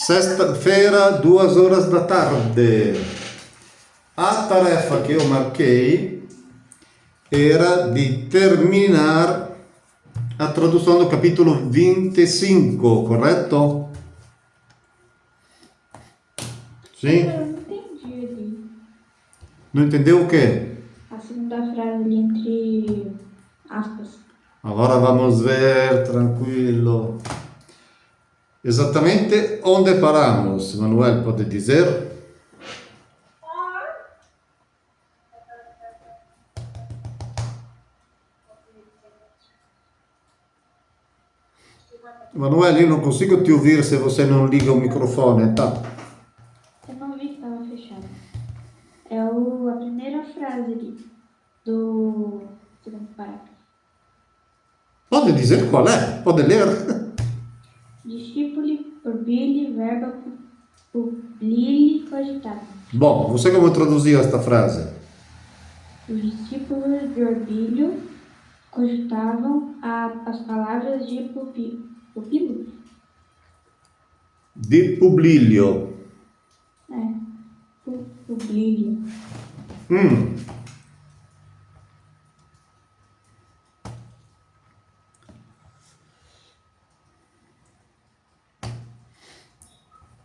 Sexta-feira, 2 horas da tarde. A tarefa que eu marquei era de terminar a tradução do capítulo 25, correto? Sim? Eu não entendi ali. Não entendeu o quê? A segunda frase ali entre aspas. Agora vamos ver, tranquilo. Exatamente onde paramos, Manuel, pode dizer? Manuel, eu não consigo te ouvir se você não liga o microfone, tá? Eu não vi que estava fechado. É a primeira frase ali do segundo parágrafo. Pode dizer qual é? Pode ler? Discípuli, urbili, verba, publili, cogitata. Bom, você como traduziu esta frase? Os discípulos de Orbílio cogitavam as palavras de Pupilo. De Publilio. Publilio.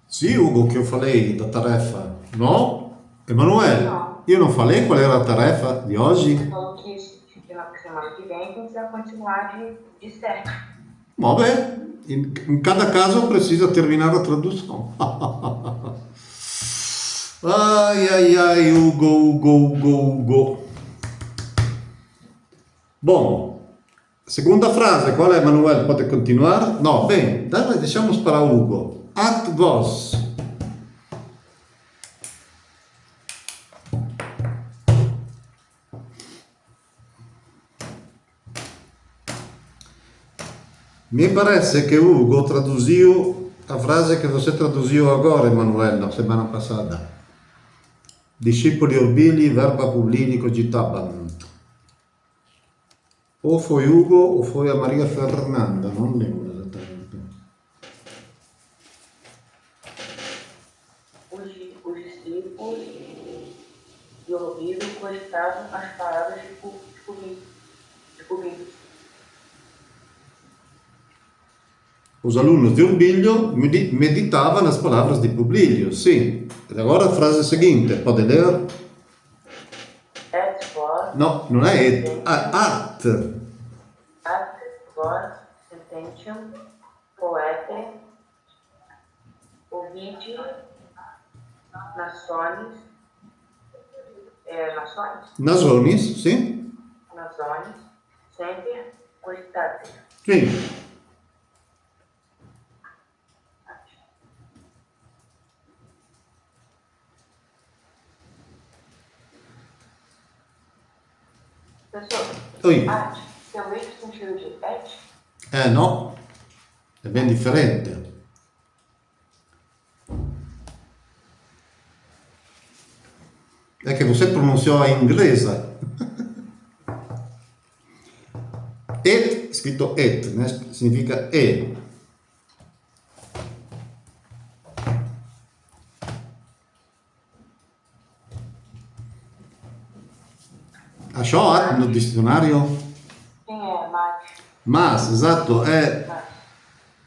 Sì, Ugo, che io falei da tarefa. No? Emanuele, No. io non falei qual era a tarefa di oggi? Você falou que na semana que vem você vai continuar de certo. Vabbè, in cada caso precisa terminare la traduzione. Ai ai ai, Ugo. Bom, segunda frase, qual è, Emanuele? Pode continuare? No, bene, dai, deixamos para Ugo. At vos. Me parece que Hugo traduziu a frase que você traduziu agora, Emanuele, na semana passada. Discipoli orbili, verba publini cogitabant. Ou foi Hugo ou foi a Maria Fernanda, non lembro esattamente. Os discípulos de ouvido cogitavam as palavras de Publio. Os alunos de Urbilho meditavam as palavras de Publilio, sim. E agora a frase seguinte, pode ler? Et vos No, non è et, at. at vos sententium poete ovidi nasones Nasonis, sim? nasones sempre cogitate. Sim. Professor, Oi. at tem o mesmo sentido de et? No, è ben differente. È che você pronunciò in inglese. Et, scritto et, né? Significa e. Achou at no dicionário? Quem é Mate? Mas, esatto, è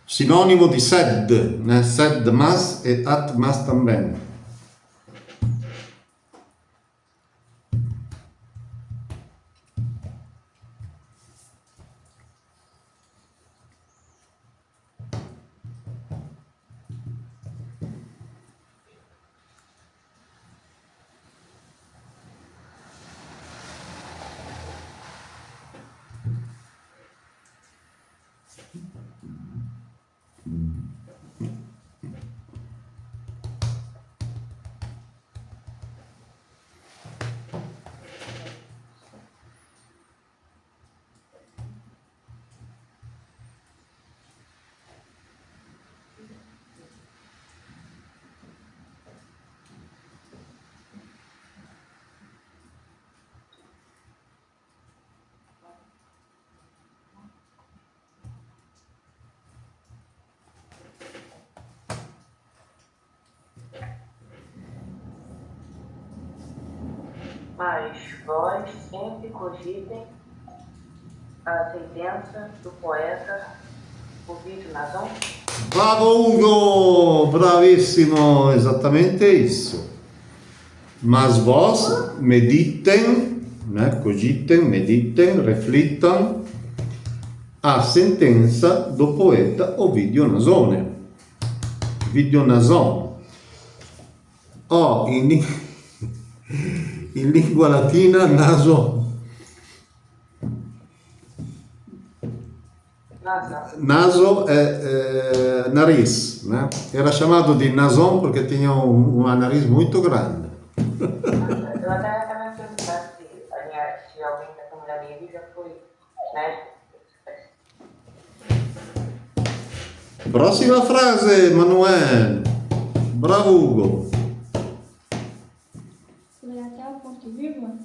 sinonimo di sed, né? Sed mas e at mas também. Mas vós sempre cogitem a sentença do poeta Ovidio Nazon. Bravo Ugo, bravissimo, esattamente isso. Mas vós meditem, né? Cogitem, meditem, reflittam a sentenza do poeta Ovidio Nasone. Ovidio Nason. Oh, in lingua latina naso. Naso è nariz, né? Era chamado de Nason porque tinha uma nariz muito grande. Eu até estava perguntando se alguém da família dele já foi médico. Prossima frase, Manuel. Bravo Ugo. Ler até o ponto e vírgula?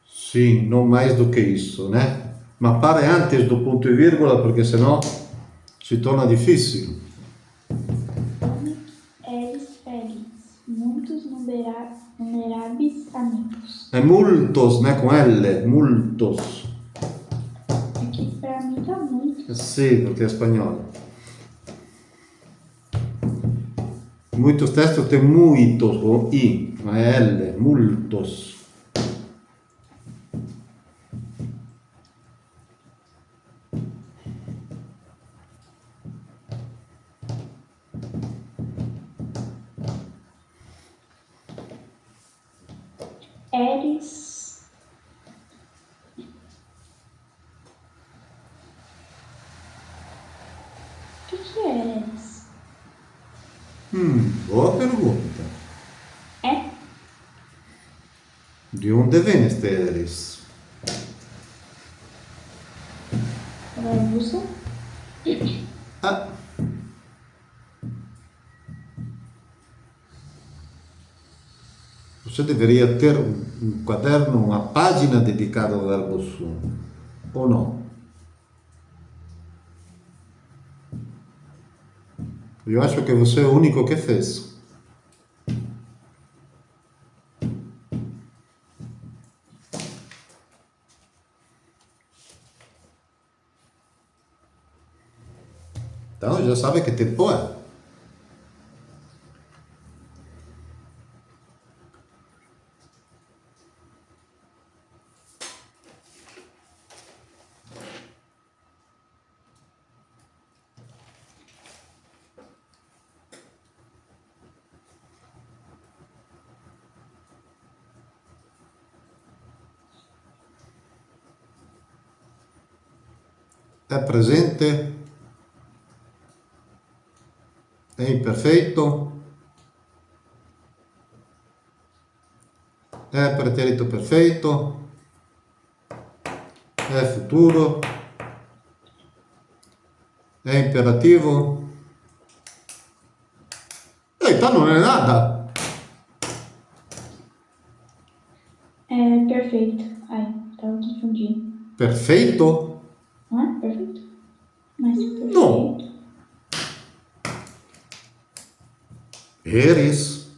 Sim, não mais do que isso, né? Ma pare antes do ponto e vírgula perché sennò si torna difficile. Eres felix, muitos numeráveis amigos. È multos, né? Com L, multos. Aqui pra mim tá muito. Sì, perché è spagnolo. Muitos textos tem muitos con I, ma è L, multos. Eres o que eres? Boa pergunta. É? De onde veniste eres? Russo? Ah. Você deveria ter um caderno, uma página dedicada ao verbo sum, ou não? Eu acho que você é o único que fez. Então já sabe que tempo é. È presente? È imperfeito? È pretérito perfeito? È futuro? È imperativo? Então non è nada. É perfeito. Ai, tava confundindo. Perfeito? Não é perfeito? Mas perfeito. Não. Eres.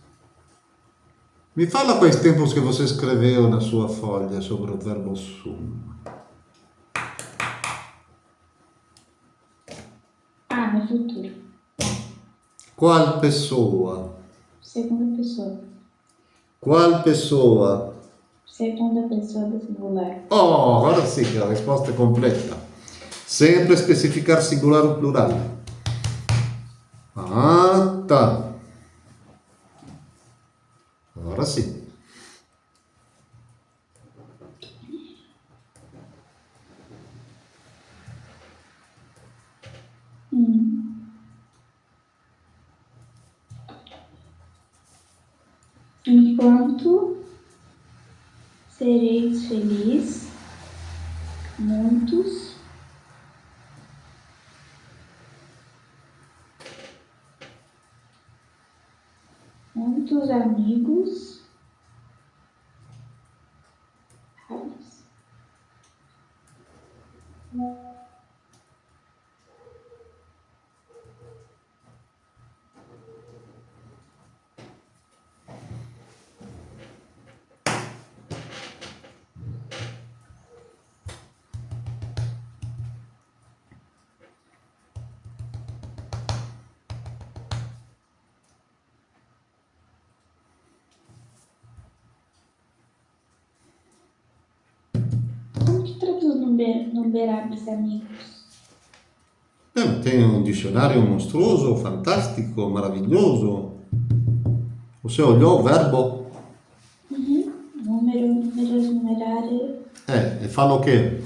Me fala quais tempos que você escreveu na sua folha sobre o verbo sum. Ah, no futuro. Qual pessoa? Segunda pessoa. Qual pessoa? Segunda pessoa do singular. Oh, agora sim que a risposta é completa. Sempre specificar singular ou plural. Ah, tá. Agora sim. Enquanto sereis felizes, muitos amigos raros. numeráveis amigos? Tem um dicionário monstruoso, fantástico, maravilhoso. Você olhou o verbo? Número, números, numerário, E fala o quê?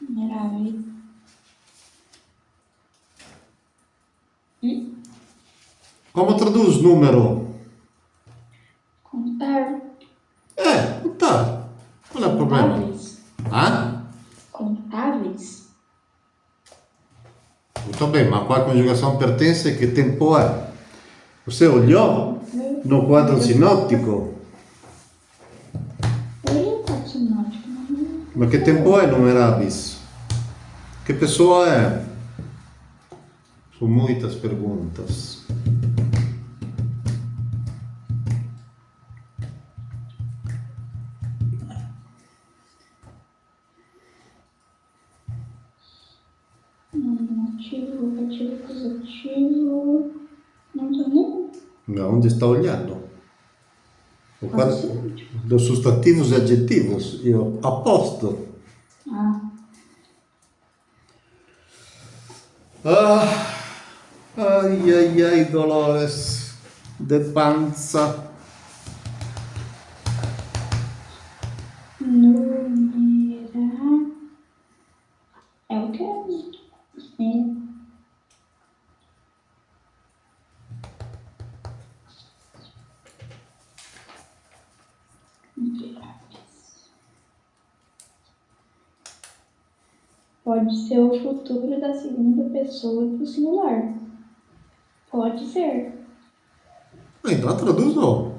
numeráveis. Como traduz número? Contar. Contar. Qual é o problema? Contáveis. Ah? Contáveis. Muito bem, ma qual conjugação pertence e que tempo é? Você olhou no quadro sinótico? Orientado sinótico. Ma che tempo è numerabis? Que pessoa é? São muitas perguntas. Nominativo, vocativo, acusativo. Não tô nem. Da onde está olhando? O quadro Sinótico. dos substantivos e adjetivos. Io apposto. Ai, dolores de panza. Numerar. É o que é? Pode ser o futuro da segunda pessoa do singular. Pode ser. Então traduzo.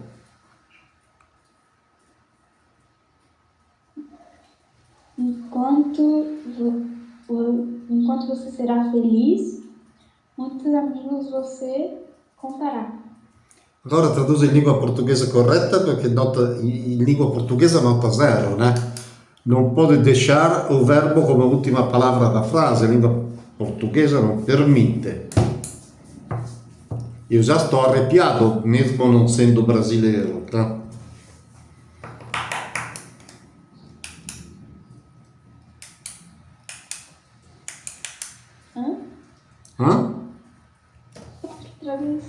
Enquanto você será feliz, muitos amigos você contará. Agora traduzo in lingua portoghese corretta perché in lingua portoghese nota zero, né? Non pode deixar o verbo come ultima palavra da frase, a língua portuguesa non permite. Io già sto arreppiato, mesmo non essendo brasileiro, tá? Hã? Outra vez.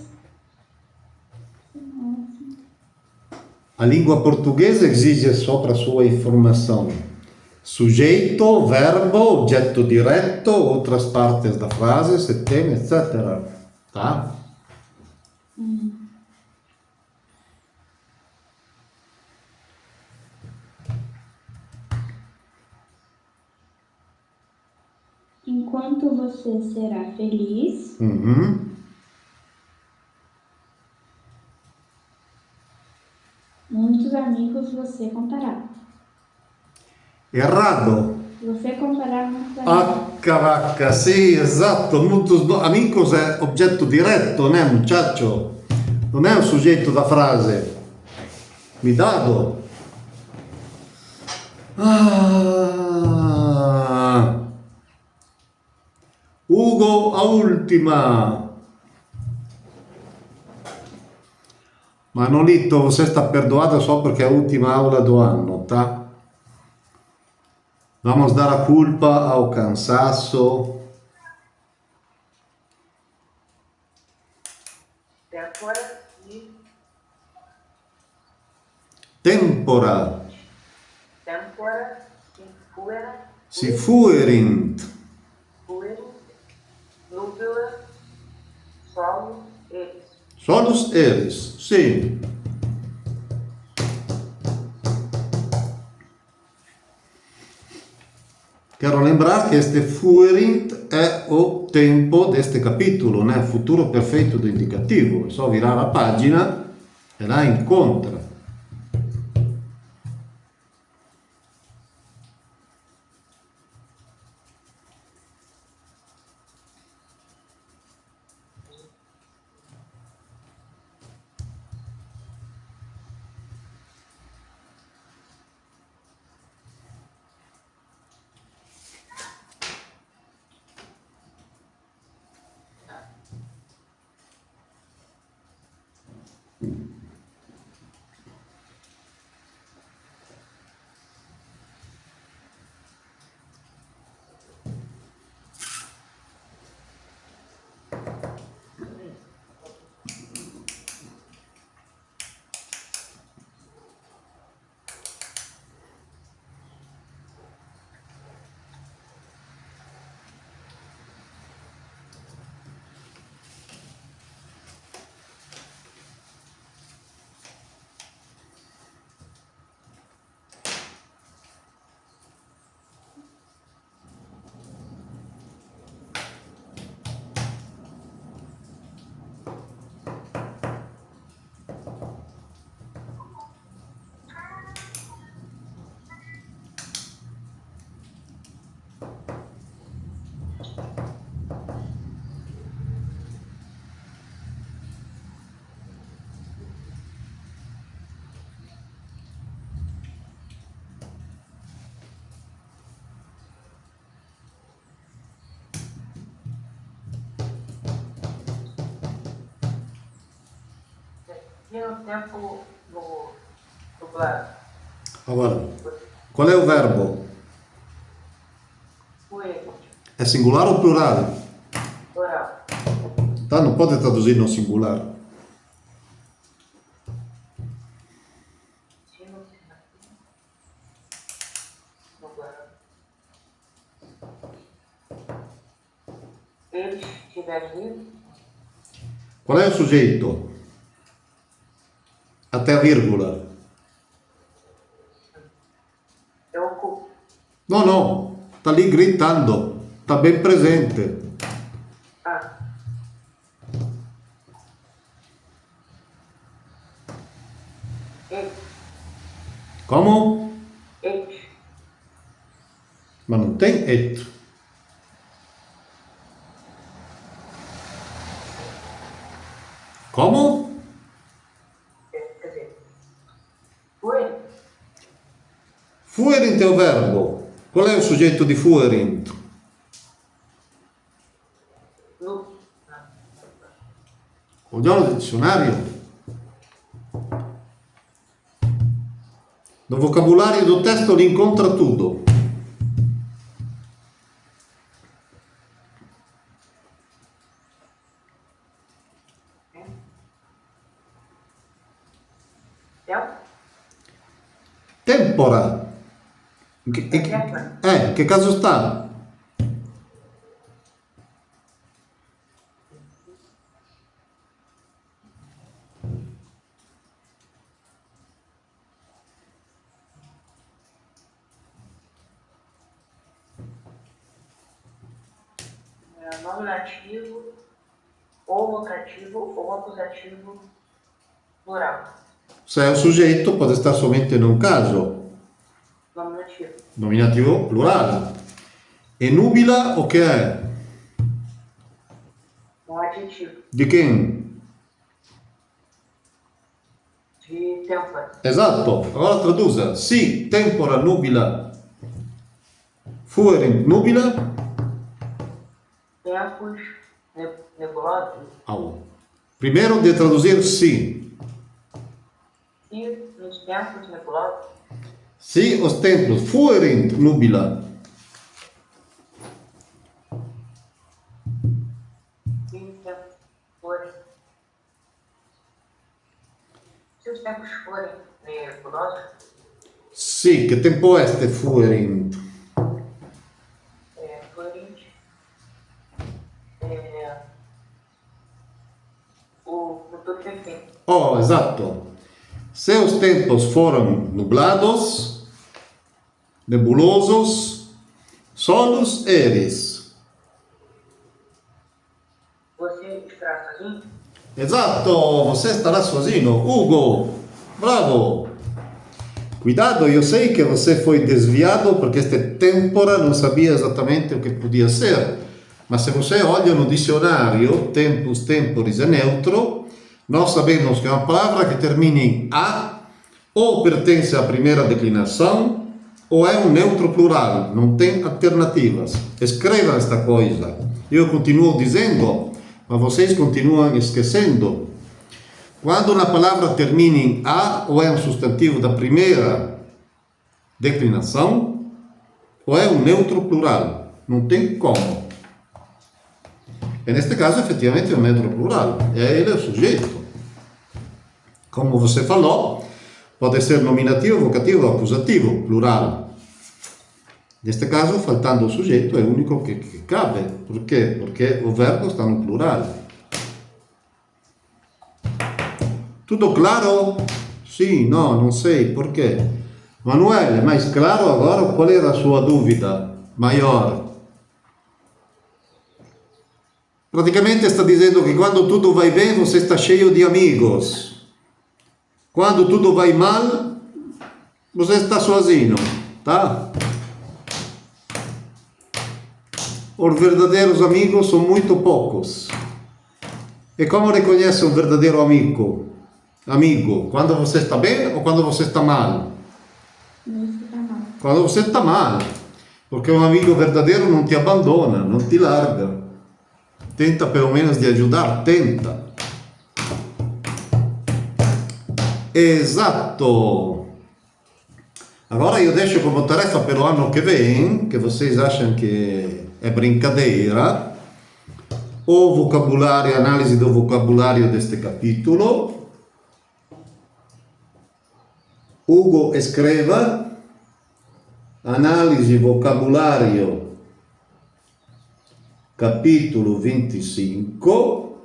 A língua portuguesa exige sopra sua informação. Sujeito, verbo, objeto direto, outras partes da frase, se tem, etc. Tá? Enquanto você será feliz, Uhum. muitos amigos você contará. Errado. Você contará muitos amigos. Vacca, sì, esatto. Amigos è oggetto diretto, non è un muchacho. Non è un soggetto da frase. Mi dado. Ugo, a última. Manolito, você está perdoado só porque é a última aula do ano, tá? Vamos dar a culpa ao cansaço. Tempora e Tempora. tempora e fuera. Si fuerint. Fuera. Núbula. Solo. Eles. Solus eris. Sim. Quero lembrar que este fuerint é o tempo deste capítulo, né? Futuro perfeito do indicativo. É só virar a página e lá encontra. E no tempo dublado? Agora, qual é o verbo? Fueron. É singular ou plural? Plural. Tá? Não pode traduzir no singular. Eles tiveram ido. Qual é o sujeito? Até a vírgula. Eu ocupo. Não, não. Está ali gritando. Está bem presente. Ah. Eles. Como? Eles. Mas não tem et. Como? Quer dizer. Fueron. Fuerint é o verbo. Qual é o sujeito de fuerint? No. Olhando no dicionário. No vocabulário do testo ele encontra tudo. Então. Tempora. Em que caso está? Nominativo, ou vocativo, ou acusativo, plural. Se é o sujeito, pode estar somente num caso. Nominativo. Nominativo plurale. E nubila o che è? Um adjetivo. Di quem? De tempora. Esatto. Agora traduza. Si tempora nubila fuerint nubila. Tempos nebulosos. Primeiro de traduzir si. E nos tempos nebulosos. Si os tempos fuerint nubila. E os tempos forem. Se os tempos forem nebulosos. Si, che tempo est fuerint? Forem. O futuro perfeito. Oh, esatto. Se os tempos foram nublados, nebulosos, solos eris. Você estará sozinho? Exato, você estará sozinho. Hugo, bravo. Cuidado, eu sei que você foi desviado porque este tempora não sabia exatamente o que podia ser. Mas se você olha no dicionário, tempus, temporis é neutro, nós sabemos que é uma palavra que termina em a, ou pertence à primeira declinação, ou é um neutro plural, não tem alternativas. Escreva esta coisa. Eu continuo dizendo, mas vocês continuam esquecendo. Quando uma palavra termina em a, ou é um substantivo da primeira declinação, ou é um neutro plural. Não tem como. E neste caso, effettivamente, é um neutro plural. E ele é o sujeito. Como você falou, pode ser nominativo, vocativo ou accusativo, plural. Neste caso, faltando o sujeito, é o único que cabe. Por quê? Porque o verbo está no plural. Tudo claro? Sim, no, non sei, perché? Manuele, mais claro agora qual era a sua dúvida maior? Praticamente está dizendo que quando tudo vai bem você está cheio de amigos. Quando tudo vai mal, você está sozinho, tá? Os verdadeiros amigos são muito poucos. E como reconhece um verdadeiro amigo? Amigo, quando você está bem ou quando você está mal? Quando você está mal. Porque um amigo verdadeiro não te abandona, não te larga. Tenta pelo menos de ajudar, tenta. Esatto. Agora io deixo como tarefa per l'anno che vem, che vocês acham que é brincadeira, o vocabulário, análise do vocabulário deste capítulo. Hugo escreva análise vocabulário capítulo 25,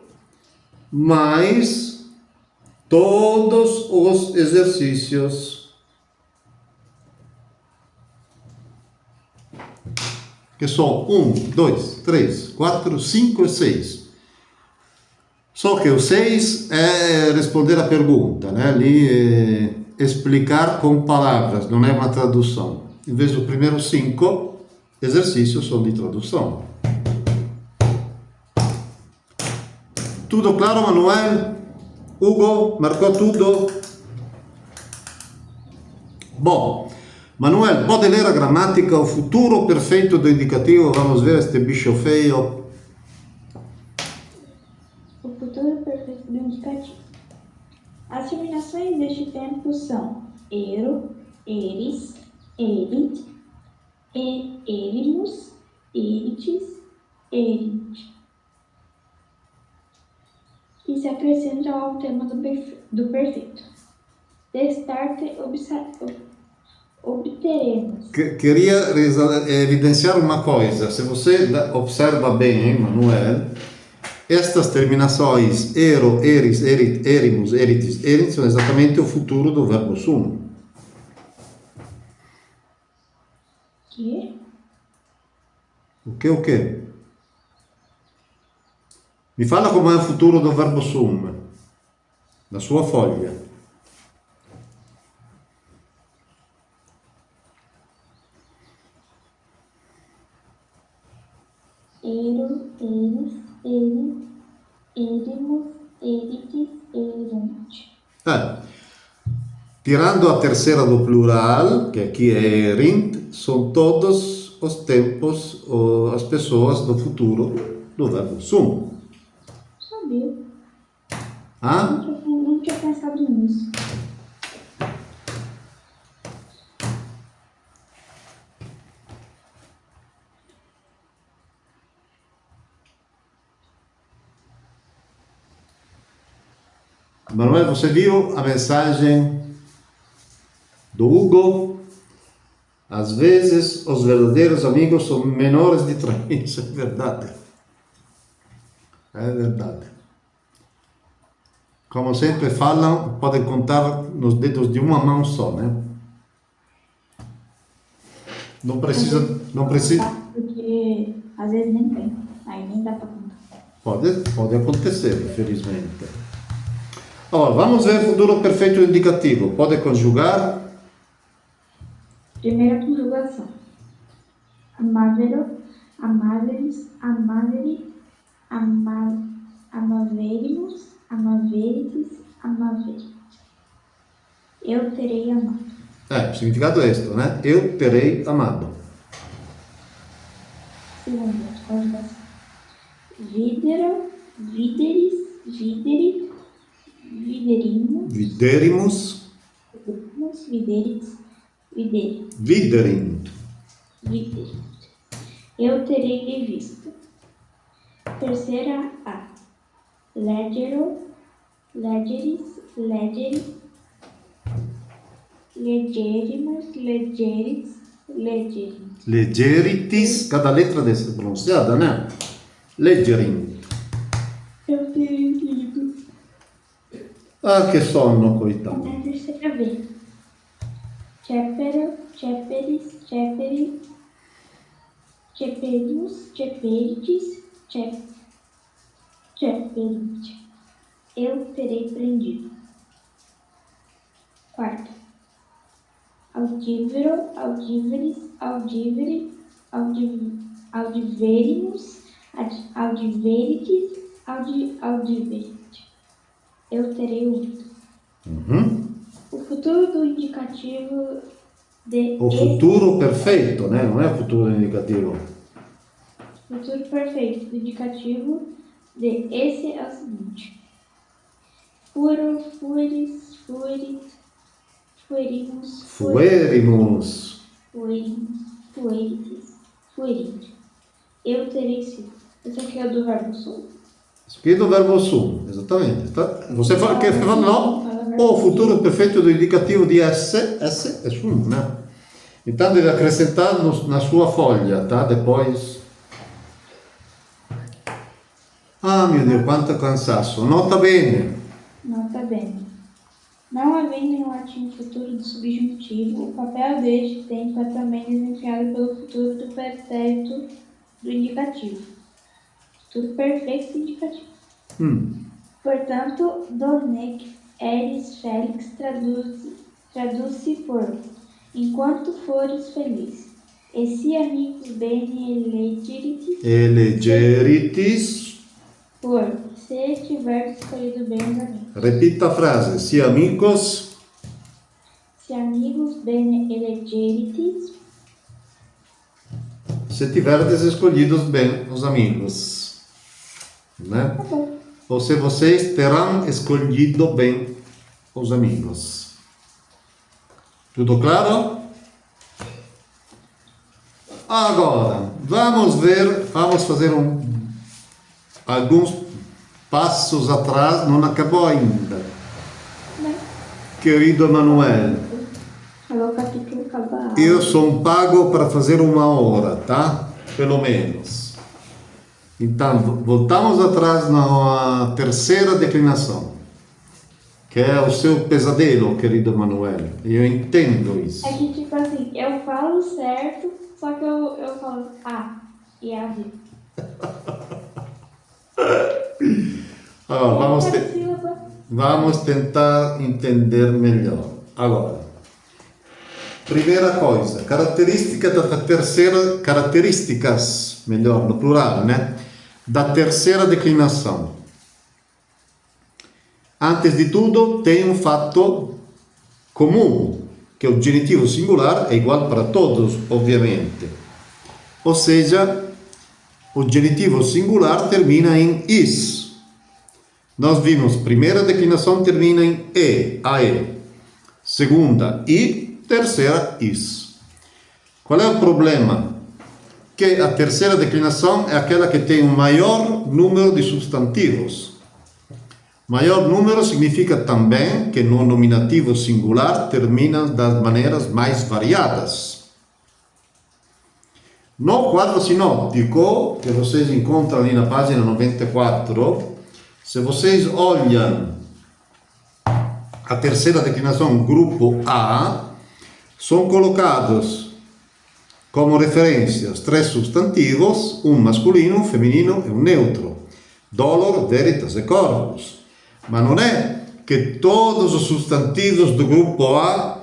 mais todos os exercícios que são 1, 2, 3, 4, 5 e 6. Só que o 6 é responder a pergunta, né? Ali explicar com palavras, não é uma tradução. Em vez do primeiro 5, exercícios são de tradução. Tudo claro, Manuel? Hugo, marcou tudo? Bom, Manuel, pode ler a gramática, o futuro perfeito do indicativo? Vamos ver este bicho feio. O futuro perfeito do indicativo. As terminações deste tempo são ero, eris, erit, erimus, eritis, erint. E se acrescentam ao tema do perfeito. Destarte obteremos. Queria evidenciar uma coisa. Se você observa bem, Manuel, estas terminações ero, eris, erit, erimus, eritis, erint são exatamente o futuro do verbo sum. Que? O quê? Mi fala como é o futuro do verbo sum, na sua folha. Ero, eris, erit, erimus, eritis, erint. Tirando a terceira do plural, que aqui é erint, são todos os tempos, as pessoas do futuro do verbo sum. Sabia. Ah? Não tinha pensado nisso. Manuel, você viu a mensagem do Hugo? Às vezes os verdadeiros amigos são menores de 3. Isso é verdade. É verdade. Como sempre falam, podem contar nos dedos de uma mão só, né? Não precisa. Porque às vezes nem tem. Aí nem dá pra contar. Pode acontecer, infelizmente. Ora, vamos ver o futuro perfeito indicativo. Pode conjugar? Primeira conjugação. Amavero, amaveris, amaveri, amaverimus, amaveritis, amaveri. Eu terei amado. O significado é este, né? Eu terei amado. Segunda conjugação. Videro, videris, viderit, viderimus, Viderimus. viderit, viderit. Viderim. Viderit. Eu terei de vista. Terceira A. Ledgero, legeris, legeris, legerimus, legeris, legerim. Legeritis, cada letra deve essere pronunciata, né? Leggerin. Eu tenho livro. Ah, che sonno, coitado. A terceira B. Cepero, ceperis, ceperi, ceperius, ceperitis, ceperit. Eu terei prendido. Quarto. Audívero, audiveris, audivere, audiverimus, audiveritis, audiverit. Eu terei ouvido. Mhm. O futuro do indicativo de O futuro perfetto, né? Non è il futuro indicativo. futuro perfeito do indicativo de esse é o seguinte: furo, fueris, fuerit, fuerimus, Fuerimus. fuerimus, fueritis, fuerit. Eu terei sido. Esse aqui é o do verbo sou. Qui do verbo sum, esattamente. Você fala che fa no? O futuro perfetto do indicativo di S è sum, né? Então deve acrescentar na sua folha, tá? Depois. Ah, mio Dio, quanto cansaço. Nota bene. Nota bene. Não havendo em latim futuro do subjuntivo, o papel deste tempo é também desempenhado pelo futuro do pretérito do indicativo. Futuro perfeito do indicativo. Portanto, donec eris felix traduz-se por enquanto fores feliz. E se amigos bene Elegeritis. por se tiver escolhido bem os amigos. Repita a frase. Si amigos. Se amigos bene elegeritis, Se tiverdes escolhidos bem os amigos. Né? tá bom. Ou se vocês terão escolhido bem os amigos. Tudo claro? Agora, vamos fazer alguns passos atrás, não acabou ainda. Né? Querido Emanuel, Falou capítulo acabar. eu sou pago para fazer 1 hora, tá? Pelo menos. Então, voltamos atrás na terceira declinação, que é o seu pesadelo, querido Emanuel. Eu entendo isso. É que tipo assim, eu falo certo, só que eu falo A e A V. Agora, Cada sílaba. vamos tentar entender melhor. Agora, primeira coisa, características, melhor, no plural, né? Da terceira declinação. Antes de tudo, tem um fato comum, que o genitivo singular é igual para todos, obviamente. Ou seja, o genitivo singular termina em is. Nós vimos, primeira declinação termina em e, ae. Segunda, i. Terceira, is. Qual é o problema? Que a terceira declinação é aquela que tem um maior número de substantivos. Maior número significa também que no nominativo singular termina das maneiras mais variadas. No quadro sinóptico, que vocês encontram ali na página 94, se vocês olham a terceira declinação, grupo A, são colocados como referências 3 substantivos, um masculino, um feminino e um neutro. Dolor, veritas e corpus. Mas não é que todos os substantivos do grupo A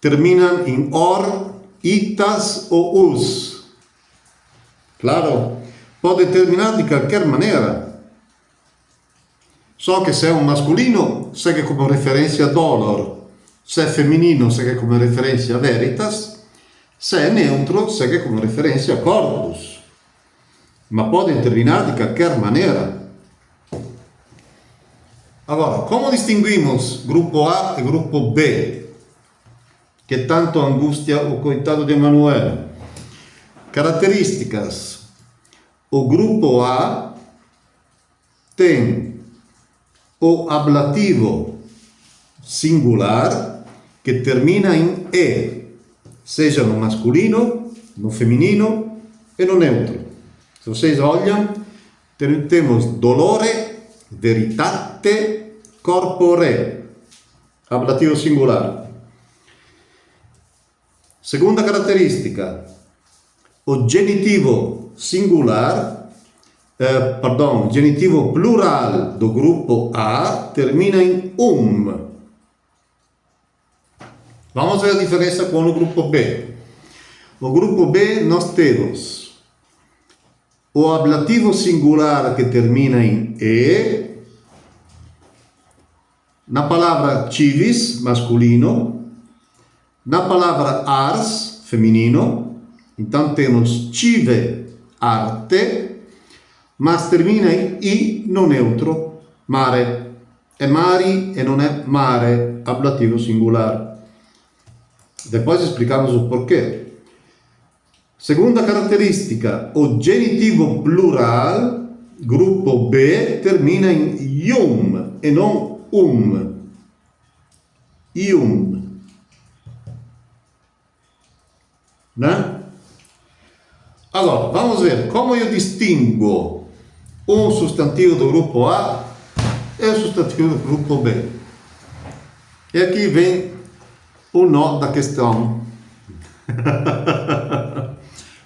terminam em or, itas ou us. Claro, pode terminar de qualquer maneira. Só que se é um masculino, segue como referência dolor. Se é feminino, segue como referência veritas. Se é neutro, segue como referência corpus. Ma podem terminar de qualquer maneira. Agora, como distinguimos grupo A e grupo B? Que tanto angustia o coitado de Emanuele. Características. O grupo A tem o ablativo singular que termina em E, seja no masculino, no feminino e no neutro. Se vocês olham, temos dolore, veritate, corpore, ablativo singular. Segunda caratteristica, o genitivo singular, genitivo plural do grupo A termina em Vamos ver a diferença com o grupo B. No grupo B nós temos o ablativo singular que termina em E, na palavra civis, masculino, na palavra ars, feminino. Então temos cive, arte, mas termina em I no neutro, mare. É mari e não é mare, ablativo singular. Depois explicamos o porquê. Segunda caratteristica, o genitivo plural, gruppo B, termina in ium e non Ium. Né? Allora, vamos ver como eu distingo um substantivo do grupo A e um substantivo do grupo B. E aqui vem o nó da questão.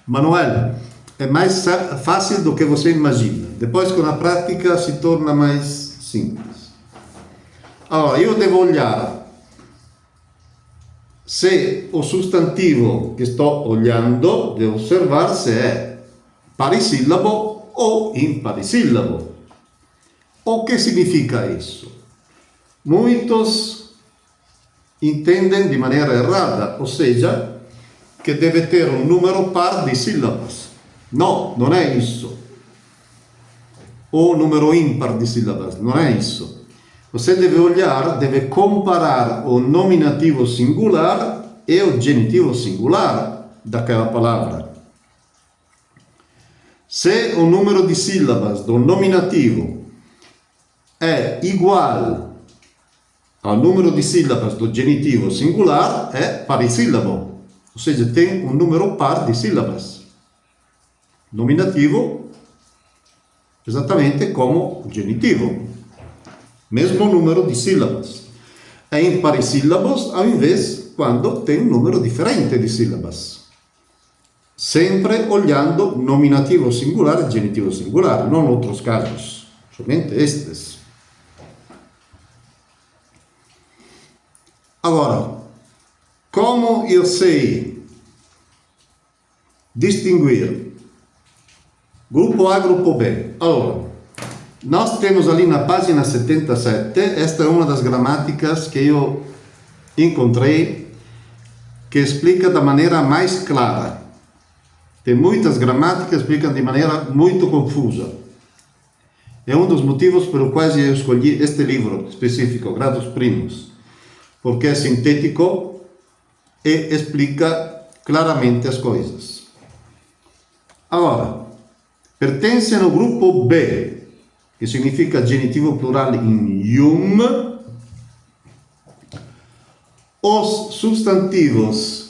Manuel, é mais fácil do que você imagina. Depois, com a prática, se torna mais simples. Allora, eu devo olhar se o substantivo que sto olhando, devo osservar se è parissillabo o imparissillabo. O que significa isso? Muitos entendem de maneira errada, ou seja, que deve ter um número par de sílabas. No, non è isso. Ou número ímpar de sílabas, non è isso. Você deve olhar, deve comparar o nominativo singular e o genitivo singular daquela palavra. Se o número de sílabas do nominativo é igual ao número de sílabas do genitivo singular, é parissílabo, ou seja, tem um número par de sílabas. Nominativo, exatamente como o genitivo. Mesmo número de sílabas. É imparissílabos ao invés quando tem um número diferente de sílabas. Sempre olhando nominativo singular e genitivo singular, não outros casos, somente estes. Agora, como eu sei distinguir grupo A e grupo B? Allora, nós temos ali na página 77, esta é uma das gramáticas que eu encontrei que explica da maneira mais clara. Tem muitas gramáticas que explicam de maneira muito confusa. É um dos motivos pelos quais eu escolhi este livro específico, Grados Primos, porque é sintético e explica claramente as coisas. Agora, pertence ao grupo B, que significa genitivo plural em ium, os substantivos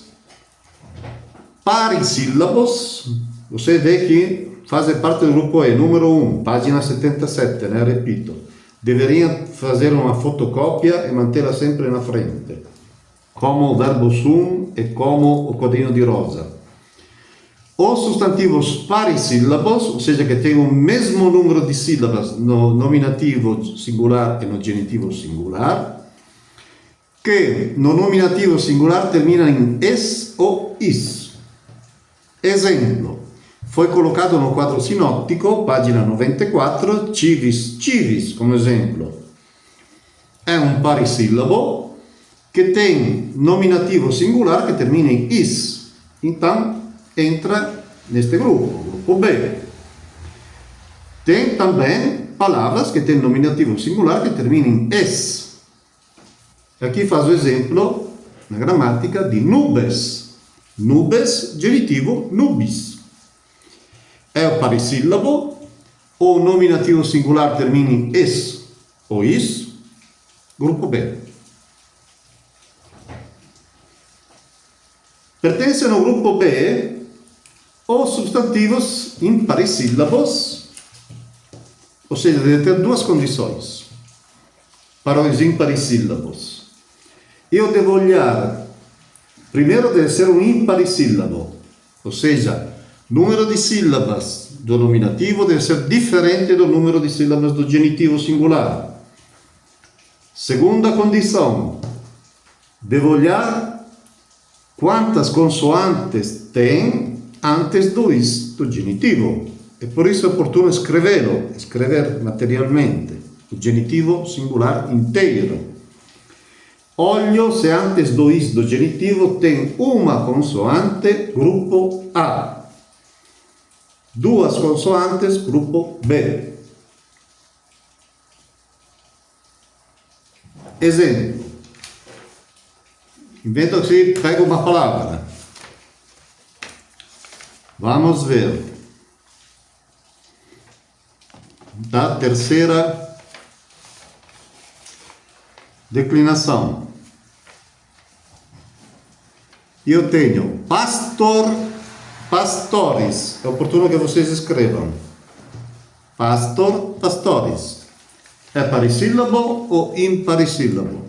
parissílabos, você vê que fazem parte do grupo E, número 1, página 77, né? Repito, deveriam fazer uma fotocópia e mantê-la sempre na frente, como o verbo sum e como o quadrinho de rosa. Os substantivos parissílabos, ou seja, que têm o mesmo número de sílabas no nominativo singular e no genitivo singular, que no nominativo singular terminam em es ou is. Exemplo, foi colocado no quadro sinóptico, página 94, civis, como exemplo. É um parissílabo que tem nominativo singular que termina em is. Então, entra neste grupo B. Tem também palavras que têm nominativo singular que terminam em es. Aqui faz o exemplo, na gramática, de nubes. Nubes, genitivo, nubis. É o parissílabo, o nominativo singular termina em es ou is, grupo B. Pertencem ao grupo B os substantivos imparissílabos, ou seja, deve ter duas condições para os imparissílabos. Eu devo olhar, primeiro deve ser um imparissílabo, ou seja, número de sílabas do nominativo deve ser diferente do número de sílabas do genitivo singular. Segunda condição, devo olhar quantas consoantes tem antes do is do genitivo. E por isso é oportuno escrever materialmente o genitivo singular inteiro. Olho se antes do is do genitivo tem uma consoante, grupo A. Duas consoantes, grupo B. Exemplo. Invento assim, pego uma palavra. Vamos ver. Da terceira declinação. Eu tenho pastor, pastores. É oportuno que vocês escrevam. Pastor, pastores. É parissílabo ou imparissílabo?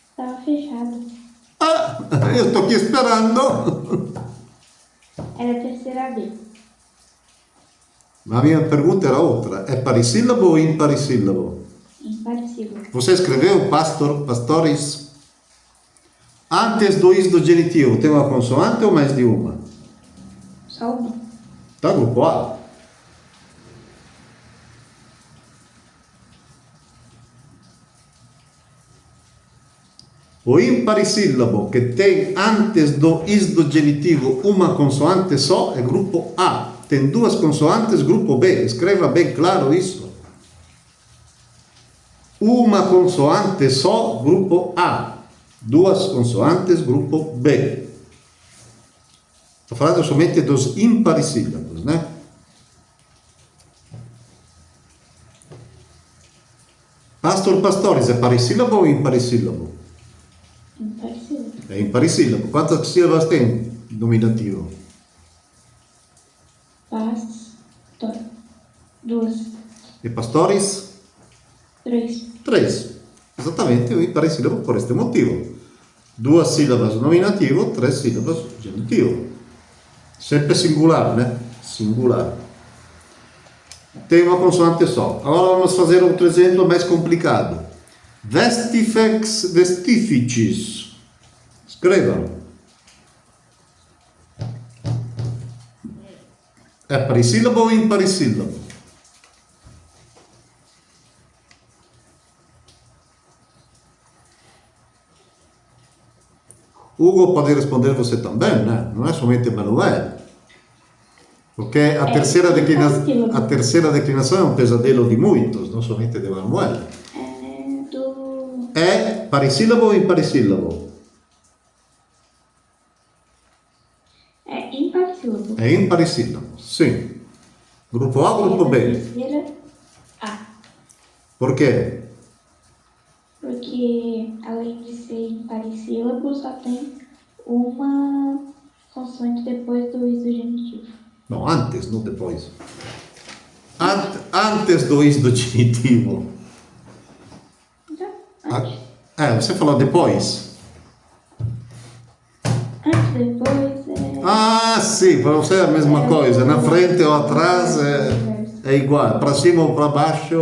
Estava fechado. Ah, eu estou aqui esperando. Era a terceira B. A minha pergunta era outra. É parissílabo ou imparissílabo? Imparecido. Você escreveu pastor, pastores? Antes do is do genitivo, tem uma consoante ou mais de uma? Só uma. Tá, grupo A. O imparissílabo que tem antes do is do genitivo uma consoante só é grupo A. Tem duas consoantes, grupo B. Escreva bem claro isso. Uma consoante só, grupo A. Duas consoantes, grupo B. Estou falando somente dos imparissílabos, né? Pastor, pastores, é parissílabo ou imparissílabo? Imparecido. É imparissílabo. Quantas sílabas tem nominativo? Pastor. Duas. E pastores? Três. 3. Exatamente, o imparissílabo por este motivo. Duas sílabas nominativo, 3 sílabas genitivo. Sempre singular, né? Singular. Tem uma consoante só. Agora vamos fazer outro exemplo mais complicado. Vestifex vestificis. Escrevam. É parissílabo ou imparissílabo? Hugo pode responder você também, né? Não é somente Manuel. Porque a terceira declinação é um pesadelo de muitos, não somente de Manuel. É parissílabo ou imparissílabo? É imparecido. É imparissílabo, sim. Grupo A, grupo B. Terceira A. Por quê? Porque além de ser imparecílabo, só tem uma consoante depois do is do genitivo. Não, antes, não depois. Antes do is do genitivo. Então, Você falou depois? antes, depois, Ah, sim, para você é a mesma coisa. Na frente ou atrás é igual. Para cima ou para baixo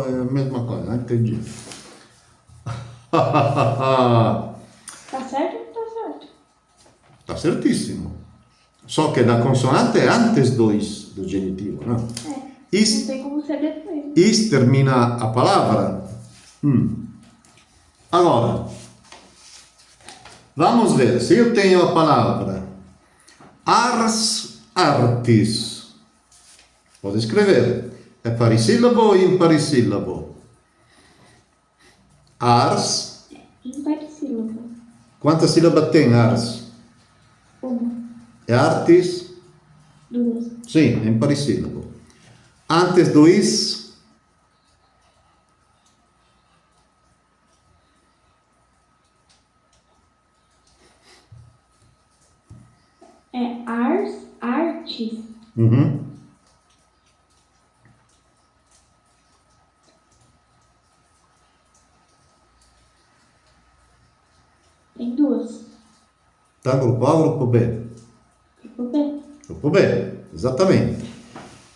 é a mesma coisa. Entendi. Tá certo ou não tá certo? Tá certíssimo. Só que na consoante é antes do is do genitivo, não? Não Is, tem como ser depois. is termina a palavra. Agora, vamos ver. Se eu tenho a palavra Ars, artis. Pode escrever. É parissílabo ou imparíssílabo? Ars. Imparíssílabo. Quantas sílabas tem ars? Uma. É artis? 2. Sim, é imparíssílabo. Antes do is, É ars, artis. uhum. Tem 2. Tá, grupo A ou grupo B? Grupo B. Grupo B, exatamente.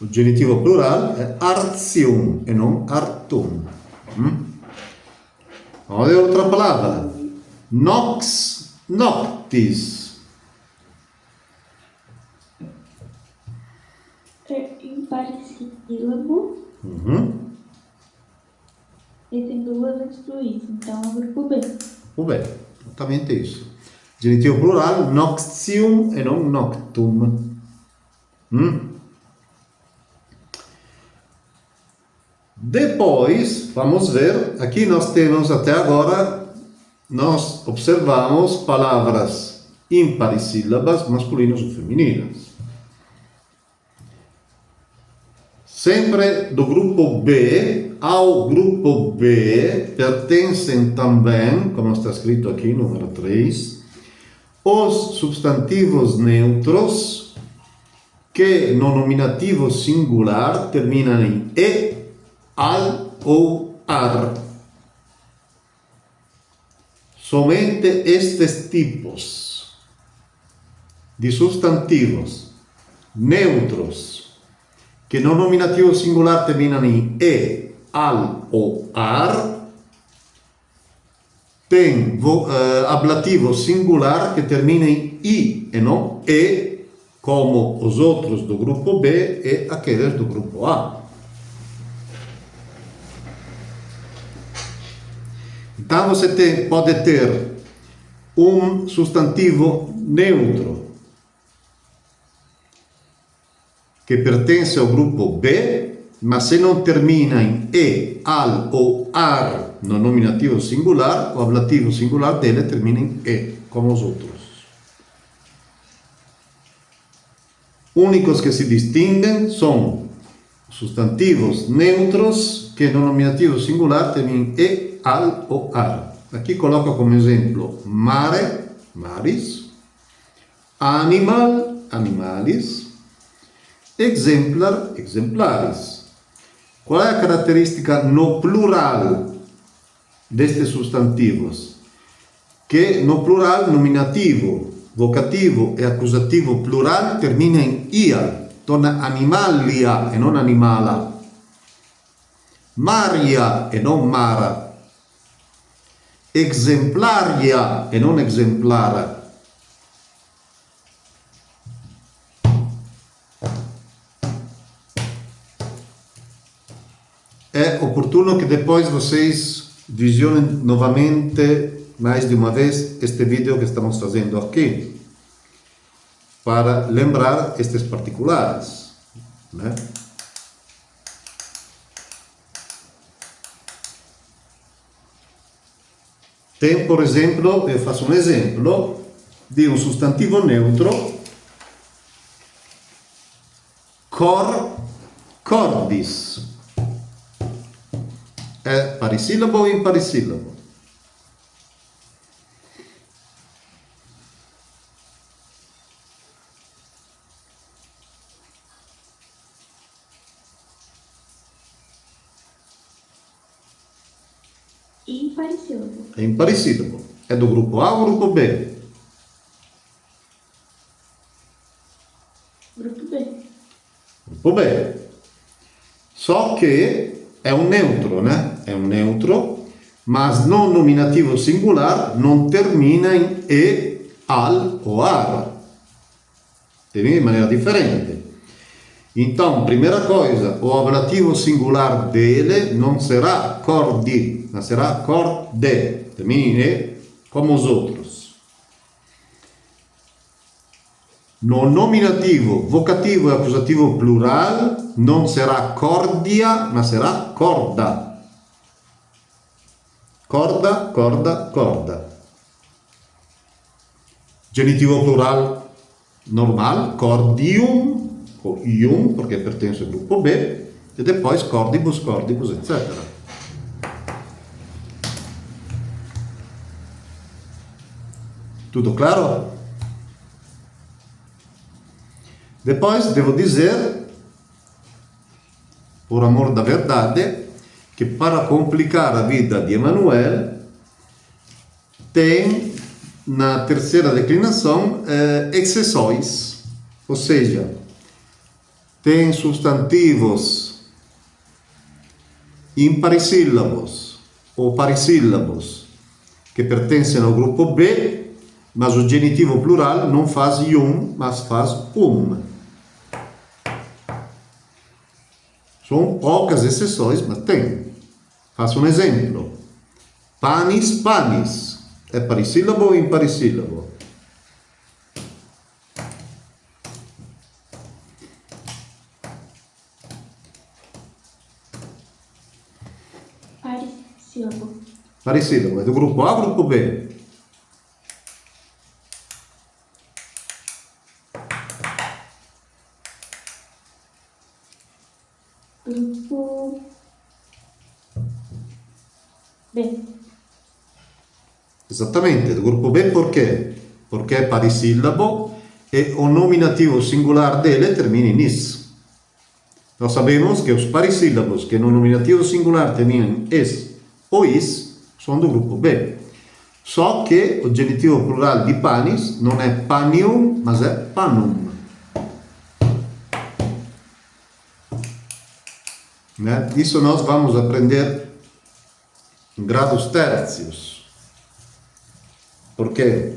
O genitivo plural é artium e não artum. Vamos ver outra palavra. Nox, noctis. É imparíssílabo. Uhum. E tem 2 antes do is. Então é o grupo B. Grupo B, exatamente isso. Genitivo plural, noctium e não noctum. Depois, vamos ver, aqui nós temos até agora, nós observamos palavras imparíssílabas, masculinas ou femininas. Sempre do grupo B, ao grupo B pertencem também, como está escrito aqui, número 3, os substantivos neutros que no nominativo singular terminam em e, al ou ar. Somente estes tipos de substantivos neutros que no nominativo singular terminam em e, al ou ar tem ablativo singular que termina em i e não e, como os outros do grupo B e aqueles do grupo A. Então você pode ter um substantivo neutro que pertence ao grupo B, mas se não termina em e, al ou ar no nominativo singular, o ablativo singular dele termina em e, como os outros. Únicos que se distinguem são substantivos neutros que no nominativo singular terminam em e, al ou ar. Aqui coloco como exemplo mare, maris, animal, animalis, exemplar, exemplares. Qual é a característica no plural destes substantivos? Que no plural nominativo, vocativo e accusativo plural termina em ia, torna animalia e non animala, maria e non mara, exemplaria e non exemplara. É oportuno que depois vocês visionem novamente, mais de uma vez, este vídeo que estamos fazendo aqui, para lembrar estes particulares, né? Tem, por exemplo, eu faço um exemplo de um substantivo neutro, cordis. É parissílabo ou imparíssílabo? Imparíssílabo. É imparíssílabo. É do grupo A ou grupo B? Grupo B. Grupo B. Só que é um neutro, né? É um neutro, mas no nominativo singular não termina em e, al ou ar. Termina de maneira diferente. Então, primeira coisa, o ablativo singular dele não será cordi, mas será corde. Termina em e, como os outros. No nominativo, vocativo e accusativo plural non sarà cordia, ma sarà corda. Corda, corda, corda. Genitivo plural normal, cordium, o ium, perché pertence al gruppo B, e poi cordibus, cordibus, eccetera. Tutto claro? Depois devo dizer, por amor da verdade, que para complicar a vida de Emanuel, tem na terceira declinação excessões, ou seja, tem substantivos imparissílabos ou parissílabos que pertencem ao grupo B, mas o genitivo plural não faz ium, mas faz São poucas exceções, mas tem. Faço um exemplo. Panis, panis. É parissílabo ou imparissílabo? Parissílabo. Parissílabo. É do grupo A ou grupo B? Grupo B. Esattamente, do gruppo B perché? Perché è parissílabo e o nominativo singular dele termina in is. Nós sabemos que os parissílabos que no nominativo singular terminam em es ou is são do grupo B. Só que o genitivo plural di panis non è panium, mas è panum. Isso nós vamos aprender em grados tercios. Por quê?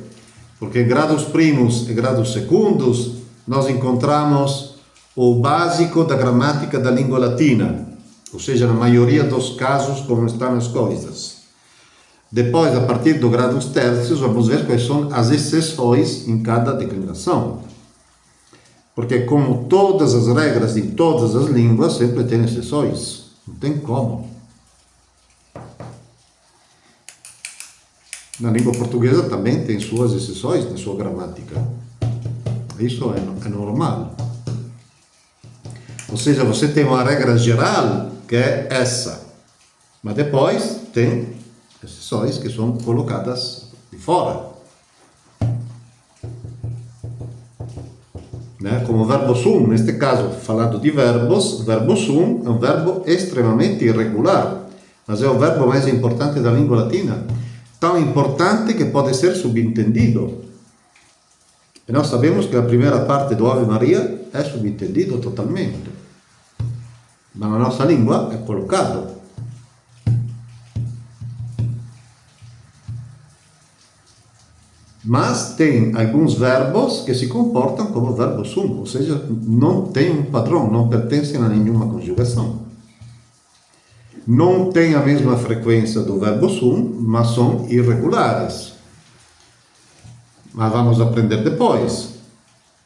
Porque em grados primos e grados secundos nós encontramos o básico da gramática da língua latina, ou seja, na maioria dos casos como estão as coisas. Depois, a partir dos grados tercios, vamos ver quais são as exceções em cada declinação. Porque como todas as regras de todas as línguas, sempre tem exceções. Não tem como. Na língua portuguesa também tem suas exceções na sua gramática. Isso é normal. Ou seja, você tem uma regra geral que é essa. Mas depois tem exceções que são colocadas de fora. Como o verbo sum, neste caso, falando de verbos, o verbo sum é um verbo extremamente irregular, mas é o verbo mais importante da língua latina, tão importante que pode ser subentendido. E nós sabemos que a primeira parte do Ave Maria é subentendido totalmente, mas na nossa língua é colocado. Mas tem alguns verbos que se comportam como verbo sum, ou seja, não tem um padrão, não pertencem a nenhuma conjugação. Não tem a mesma frequência do verbo sum, mas são irregulares. Mas vamos aprender depois.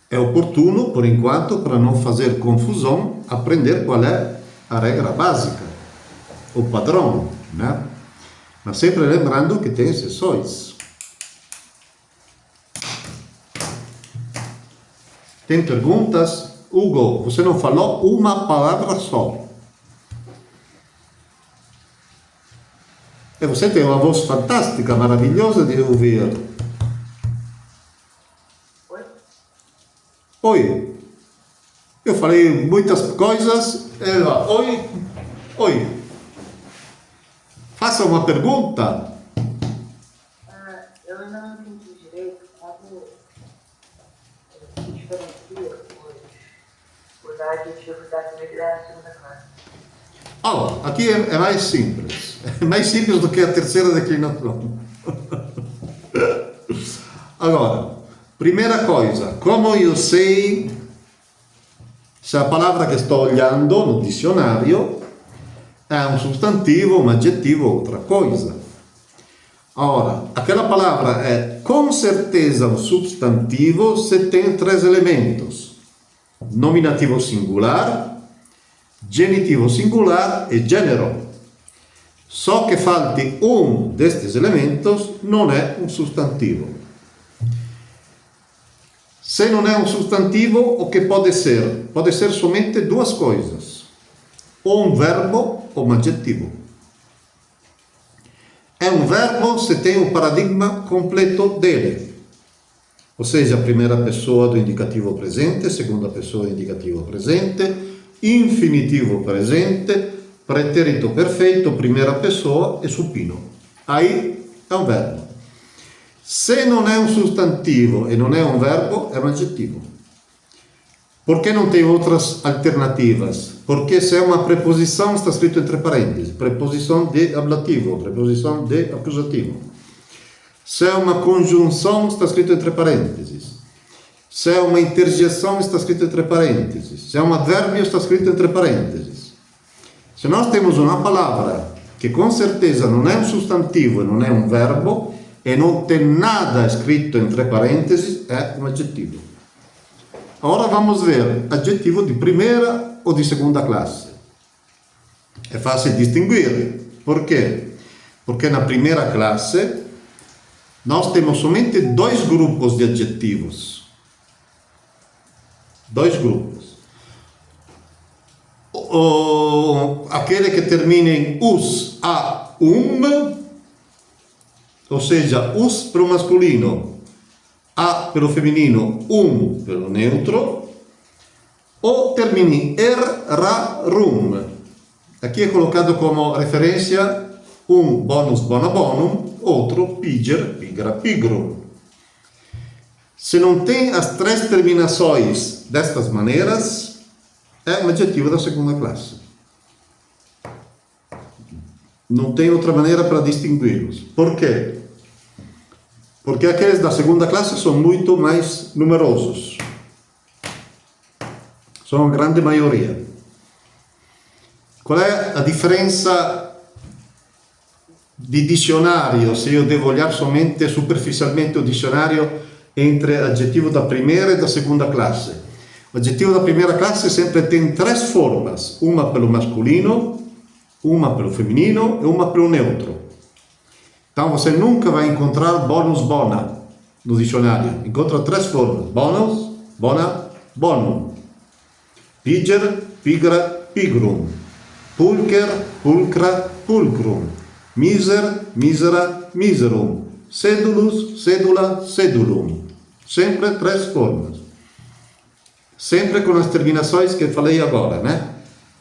É oportuno, por enquanto, para não fazer confusão, aprender qual é a regra básica, o padrão, né? Mas sempre lembrando que tem exceções. Tem perguntas? Hugo, você não falou uma palavra só. E você tem uma voz fantástica, maravilhosa de ouvir. Oi? Oi. Eu falei muitas coisas. Ela, oi. Oi. Faça uma pergunta. Eu ainda não entendi direito como se diferencia os adjetivos da primeira e da segunda classe. Olha, aqui é mais simples. É mais simples do que a terceira declinação. Agora, primeira coisa, como eu sei se a palavra que estou olhando no dicionário é um substantivo, um adjetivo ou outra coisa? Ora, aquela palavra é com certeza um substantivo se tem três elementos: nominativo singular, genitivo singular e gênero. Só que falti um destes elementos não é um substantivo. Se não é um substantivo, o que pode ser? Pode ser somente duas coisas: ou um verbo ou um adjetivo. É um verbo se tem o paradigma completo dele, ou seja, a primeira pessoa do indicativo presente, segunda pessoa do indicativo presente, infinitivo presente, pretérito perfeito, primeira pessoa e supino. Aí é um verbo. Se não é um substantivo e não é um verbo, é um adjetivo. Por que não tem outras alternativas? Porque se é uma preposição, está escrito entre parênteses. Preposição de ablativo, preposição de acusativo. Se é uma conjunção, está escrito entre parênteses. Se é uma interjeição, está escrito entre parênteses. Se é um advérbio, está escrito entre parênteses. Se nós temos uma palavra que com certeza não é um substantivo e não é um verbo, e não tem nada escrito entre parênteses, é um adjetivo. Agora vamos ver adjetivo de primeira ou de segunda classe. É fácil distinguir. Por quê? Porque na primeira classe nós temos somente dois grupos de adjetivos. Dois grupos. Aquele que termina em us, a, ou seja, us para o masculino, a pelo feminino, pelo neutro, ou termina em er, ra, rum. Aqui é colocado como referência um bonus, bona, bonum, outro piger, pigra, pigrum. Se não tem as três terminações destas maneiras, é um adjetivo da segunda classe. Não tem outra maneira para distingui-los. Por quê? Porque aqueles da segunda classe são muito mais numerosos. São a grande maioria. Qual é a diferença de dicionário, se eu devo olhar somente superficialmente o dicionário, entre adjetivo da primeira e da segunda classe? O adjetivo da primeira classe sempre tem três formas: uma pelo masculino, uma pelo feminino e uma pelo neutro. Então você nunca vai encontrar bonus, bona no dicionário. Encontra três formas: bonus, bona, bonum. Piger, pigra, pigrum. Pulcher, pulcra, pulcrum. Miser, misera, miserum. Sedulus, sedula, sedulum. Sempre três formas. Sempre com as terminações que falei agora, né?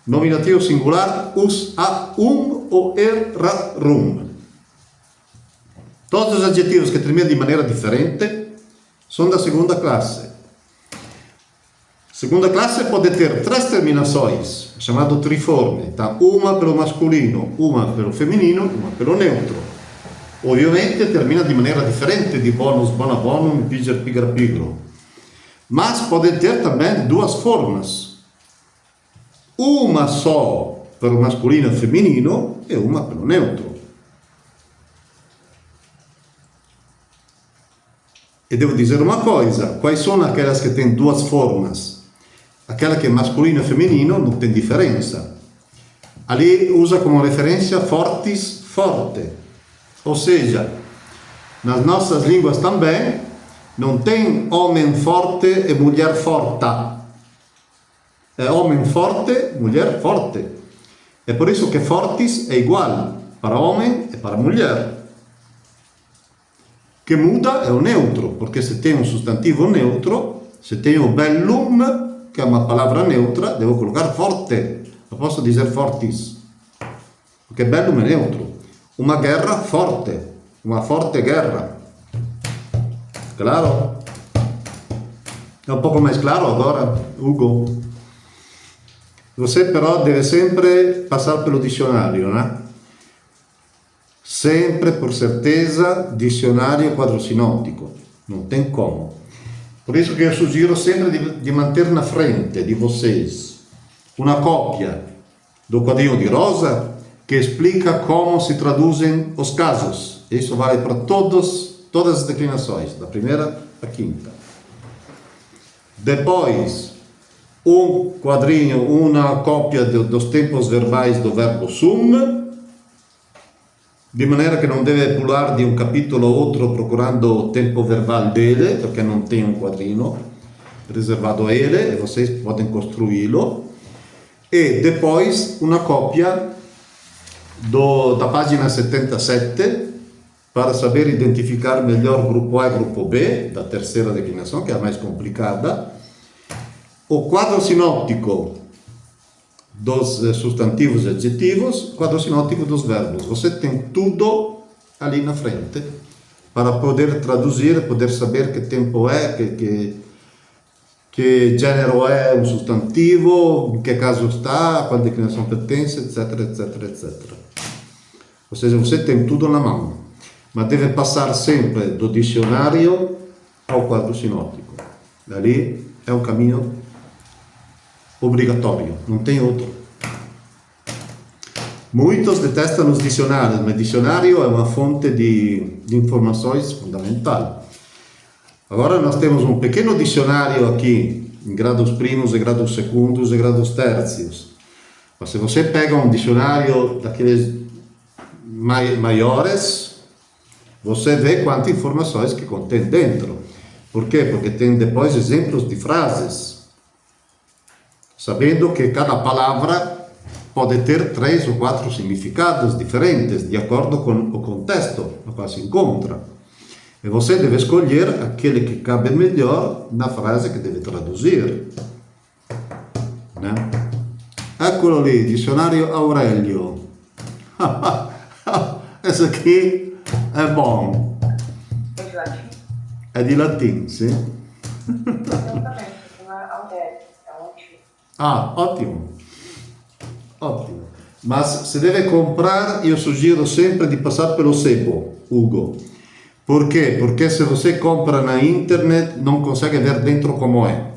Nominativo singular, us, a, ou er, ra, rum. Todos os adjetivos que terminam de maneira diferente são da segunda classe. Segunda classe pode ter três terminações, chamado triforme. Então, uma pelo masculino, uma pelo feminino, uma pelo neutro. Ovviamente termina de maneira diferente de bonus, bona, bonum, piger, pigra, pigrum. Mas pode ter também duas formas. Uma só pelo masculino e feminino e uma pelo neutro. E devo dizer uma coisa: quais são aquelas que têm duas formas? Aquela que é masculino e feminino não tem diferença. Ali usa como referência fortis, forte. Ou seja, nas nossas línguas também não tem homem forte e mulher forta. É homem forte, mulher forte. É por isso que fortis é igual para homem e para mulher. O que muda é o neutro, porque se tem um substantivo neutro, se tem o bellum, que é uma palavra neutra, devo colocar forte. Não posso dizer fortis, porque bellum é neutro. Uma guerra forte, uma forte guerra. Claro? É um pouco mais claro agora, Hugo? Você però deve sempre passar pelo dicionário, né? Sempre, por certeza, dicionário quadrosinótico. Não tem como. Por isso que eu sugiro sempre de manter na frente de vocês uma cópia do quadrinho de rosa, que explica como se traduzem os casos. Isso vale para todas as declinações, da primeira à quinta. Depois, um quadrinho, uma cópia dos tempos verbais do verbo sum, de maneira que não deve pular de um capítulo a outro procurando o tempo verbal dele, porque não tem um quadrinho reservado a ele, e vocês podem construí-lo. E depois uma cópia da página 77 para saber identificar melhor grupo A e grupo B, da terceira declinação, que é a mais complicada. O quadro sinóptico dos substantivos e adjetivos, quadro sinóptico dos verbos. Você tem tudo ali na frente para poder traduzir, poder saber que tempo é, que gênero é um substantivo, em que caso está, a qual declinação pertence, etc, etc, etc. Ou seja, você tem tudo na mão, mas deve passar sempre do dicionário ao quadro sinóptico. Ali é um caminho obrigatório, não tem outro. Muitos detestam os dicionários, mas dicionário é uma fonte de informações fundamental. Agora nós temos um pequeno dicionário aqui, em grados primos e grados segundos e grados tercios. Mas se você pega um dicionário daqueles maiores, você vê quantas informações que contém dentro. Por quê? Porque tem depois exemplos de frases, sabendo que cada palavra pode ter 3 ou 4 significados diferentes, de acordo com o contexto no qual se encontra. E você deve escolher aquele que cabe melhor na frase que deve traduzir. Né? Eccolo lì, dicionário Aurelio. Esse aqui é bom. É de latim? É de latim, sim. Exatamente, chama Aurélio, é um antigo. Ah, ótimo. Ótimo. Mas se deve comprar, eu sugiro sempre de passar pelo sebo, Hugo. Por quê? Porque se você compra na internet, não consegue ver dentro como é.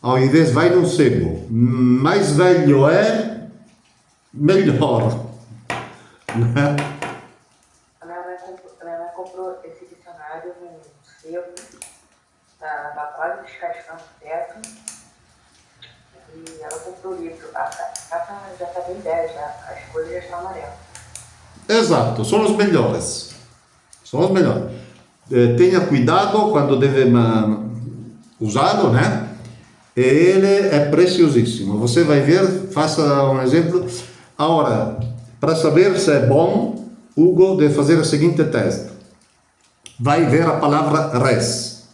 Ao invés, vai num sebo. Mais velho é, melhor. Né? A minha mãe comprou esse dicionário num sebo, na quase descascando o teto, e ela comprou o livro. A capa já está bem velha, as cores já estão amarelas. Exato, são os melhores. São os melhores. Tenha cuidado quando deve usá-lo, né? E ele é preciosíssimo. Você vai ver, faça um exemplo. Agora, para saber se é bom, Hugo deve fazer o seguinte teste. Vai ver a palavra res.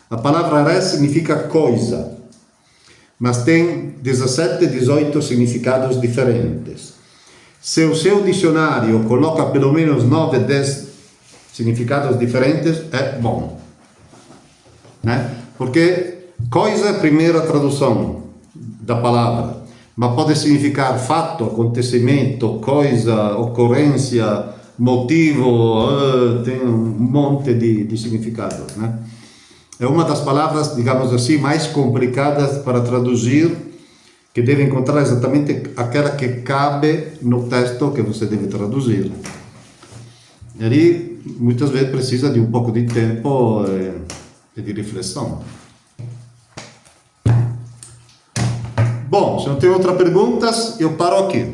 A palavra res significa coisa, mas tem 17, 18 significados diferentes. Se o seu dicionário coloca pelo menos 9, 10 significados diferentes, é bom. Né? Porque coisa é a primeira tradução da palavra, mas pode significar fato, acontecimento, coisa, ocorrência, motivo, tem um monte de significados. Né? É uma das palavras, digamos assim, mais complicadas para traduzir, que deve encontrar exatamente aquela que cabe no texto que você deve traduzir. E ali, muitas vezes, precisa de um pouco de tempo e de reflexão. Bom, se não tem outras perguntas, eu paro aqui.